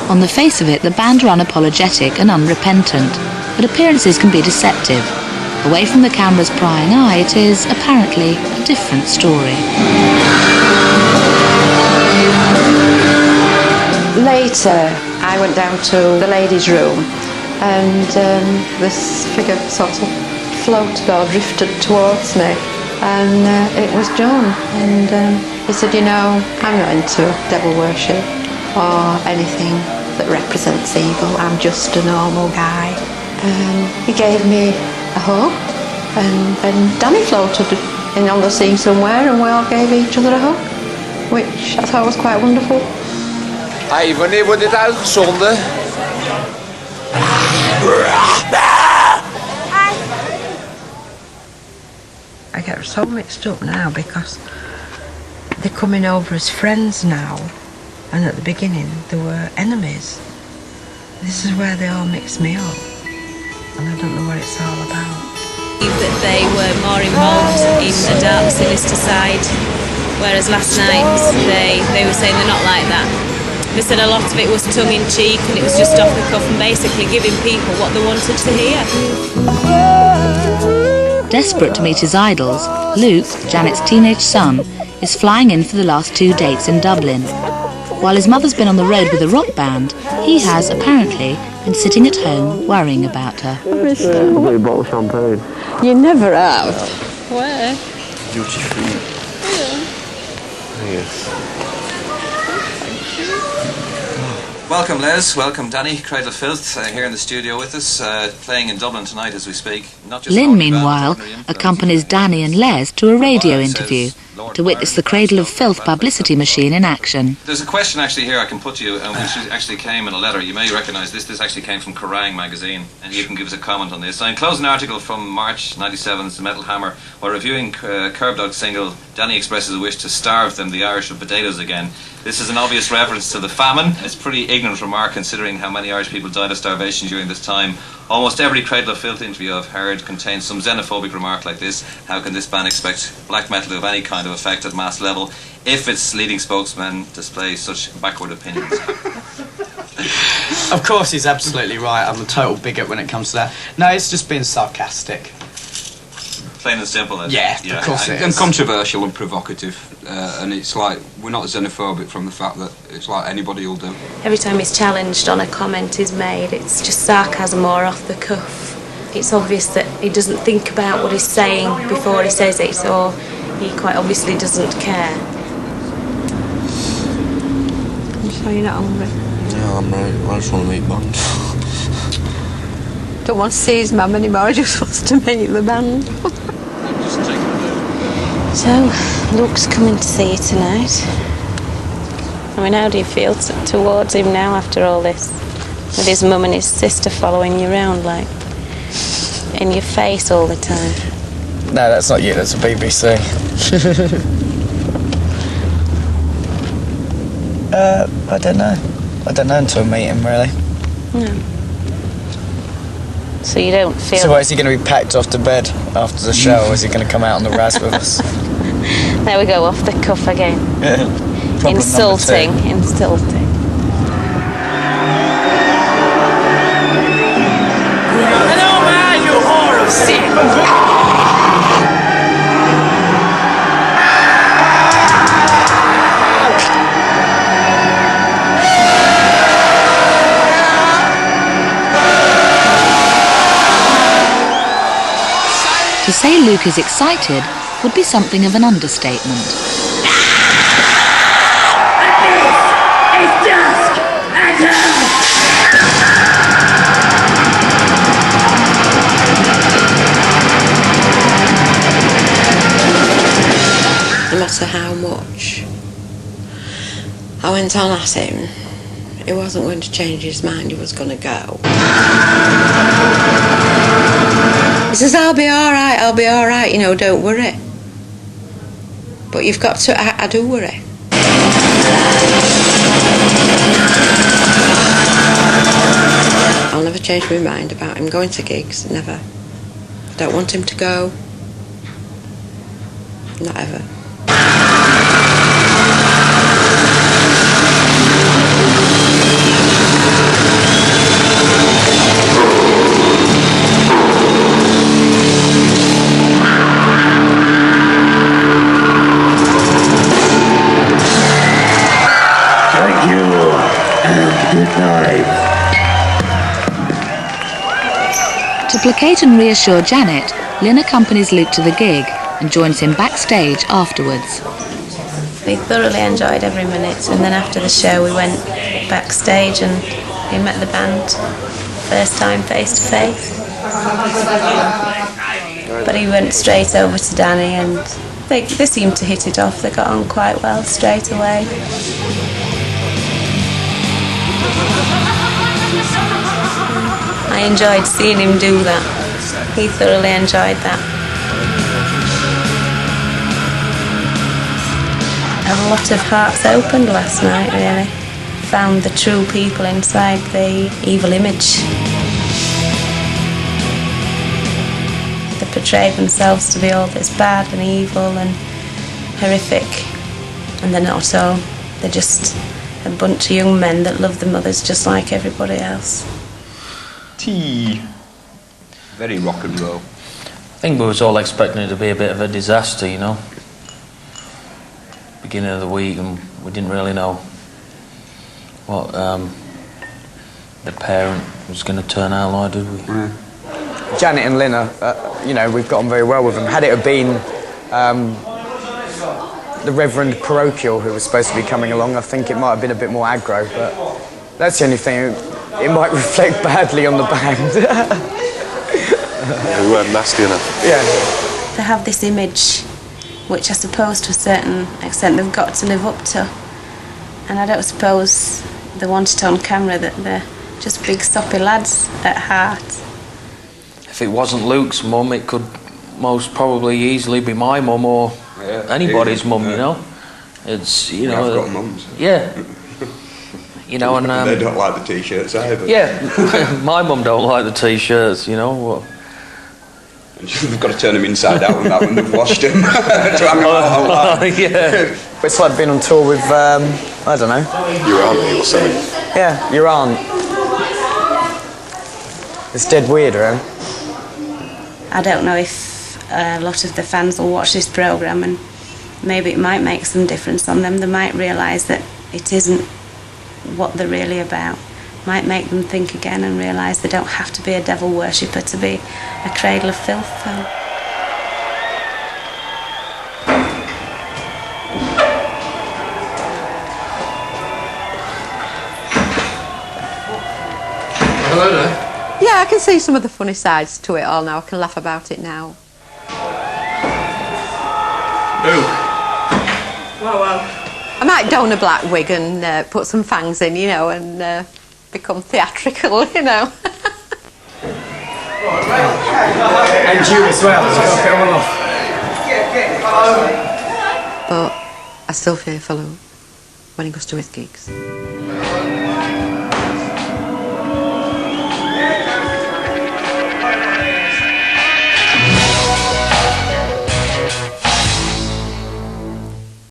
On the face of it, the band are unapologetic and unrepentant, but appearances can be deceptive. Away from the camera's prying eye, it is, apparently, a different story. Later, I went down to the ladies' room and this figure sort of floated or drifted towards me, and it was John. And he said, you know, I'm not into devil worship or anything that represents evil. I'm just a normal guy. He gave me a hug, and then Danny floated in on the scene somewhere, and we all gave each other a hug, which I thought was quite wonderful. Hey, wanneer wordt dit uitgezonden? I get so mixed up now because they're coming over as friends now, and at the beginning they were enemies. This is where they all mix me up, and I don't know what it's all about. That they were more involved in the dark, sinister side, whereas last night they were saying they're not like that. They said a lot of it was tongue-in-cheek and it was just off the cuff and basically giving people what they wanted to hear. Desperate to meet his idols, Luke, Janet's teenage son, is flying in for the last 2 dates in Dublin. While his mother's been on the road with a rock band, he has, apparently, been sitting at home worrying about her. A bottle of champagne. You never have. Where? Duty free. Yes. Welcome Les, welcome Danny, Cradle of Filth, here in the studio with us, playing in Dublin tonight as we speak. Not just Lynn, meanwhile, accompanies Danny and Les to a radio interview to witness the Cradle of Filth publicity machine in action. There's a question actually here I can put to you, which actually came in a letter. You may recognise this. This actually came from Kerrang magazine, and you can give us a comment on this. I enclosed an article from March 97's Metal Hammer. While reviewing Curb Dog's single, Danny expresses a wish to starve them, the Irish, of potatoes again. This is an obvious reference to the famine. It's a pretty ignorant remark considering how many Irish people died of starvation during this time. Almost every Cradle of Filth interview I've heard contains some xenophobic remark like this. How can this band expect black metal to have any kind of effect at mass level if its leading spokesmen display such backward opinions? Of course he's absolutely right. I'm a total bigot when it comes to that. No, it's just being sarcastic. Plain and simple, then. Yeah, of course it is. And controversial and provocative, and it's like, we're not xenophobic from the fact that it's like anybody will do. Every time he's challenged on a comment he's made, it's just sarcasm or off the cuff. It's obvious that he doesn't think about what he's saying before he says it, so he quite obviously doesn't care. I'm sorry you're not hungry. Yeah, I'm right. I just want to meet band. Don't want to see his mum anymore, I just wants to meet the band. So, Luke's coming to see you tonight. I mean, how do you feel towards him now after all this? With his mum and his sister following you around, like, in your face all the time. No, that's not you, that's a BBC. I don't know. I don't know until I meet him, really. No. So you don't feel... So what, is he going to be packed off to bed after the show, or is he going to come out on the razz with us? There we go, off the cuff again. Problem Insulting. An old man, you whore of sin! To say Luke is excited would be something of an understatement. It's dusk! No matter how much I went on at him, he wasn't going to change his mind, he was going to go. He says, I'll be alright, you know, don't worry. But you've got to, I do worry. I'll never change my mind about him going to gigs, never. I don't want him to go. Not ever. Thank you, and good night. To placate and reassure Janet, Lynn accompanies Luke to the gig and joins him backstage afterwards. We thoroughly enjoyed every minute, and then after the show we went backstage and we met the band. First time face to face. But he went straight over to Danny and they seemed to hit it off. They got on quite well straight away. I enjoyed seeing him do that. He thoroughly enjoyed that. A lot of hearts opened last night, really. Found the true people inside the evil image. They portrayed themselves to be all this bad and evil and horrific, and they're not so. They're just a bunch of young men that love the mothers just like everybody else. Tea. Very rock and roll. I think we was all expecting it to be a bit of a disaster, you know. Beginning of the week, and we didn't really know what the parent was going to turn out like, did we? Janet and Lynn are, you know, we've got on very well with them. Had it have been the Reverend Parochial who was supposed to be coming along, I think it might have been a bit more aggro, but that's the only thing. It might reflect badly on the band. We weren't nasty enough. Yeah. They have this image, which I suppose to a certain extent they've got to live up to. And I don't suppose they want it on camera that they're just big soppy lads at heart. If it wasn't Luke's mum, it could most probably easily be my mum or anybody's mum, you know. It's, you know... I've got mums. Yeah. You know, and... they don't like the T-shirts either. Yeah, my mum don't like the T-shirts, you know. We've got to turn them inside out and that when they've washed them. To hang them out. Yeah. It's like being on tour with, I don't know. Your auntie or something. Yeah, your aunt. It's dead weird, right? I don't know if a lot of the fans will watch this programme, and maybe it might make some difference on them. They might realise that it isn't what they're really about. Might make them think again and realise they don't have to be a devil worshipper to be a Cradle of Filth fan. Hello there. Yeah, I can see some of the funny sides to it all now. I can laugh about it now. Well. I might don a black wig and put some fangs in, you know, and become theatrical, you know. And you as well, so got it all off. But I still fear for Luke when he goes to his gigs.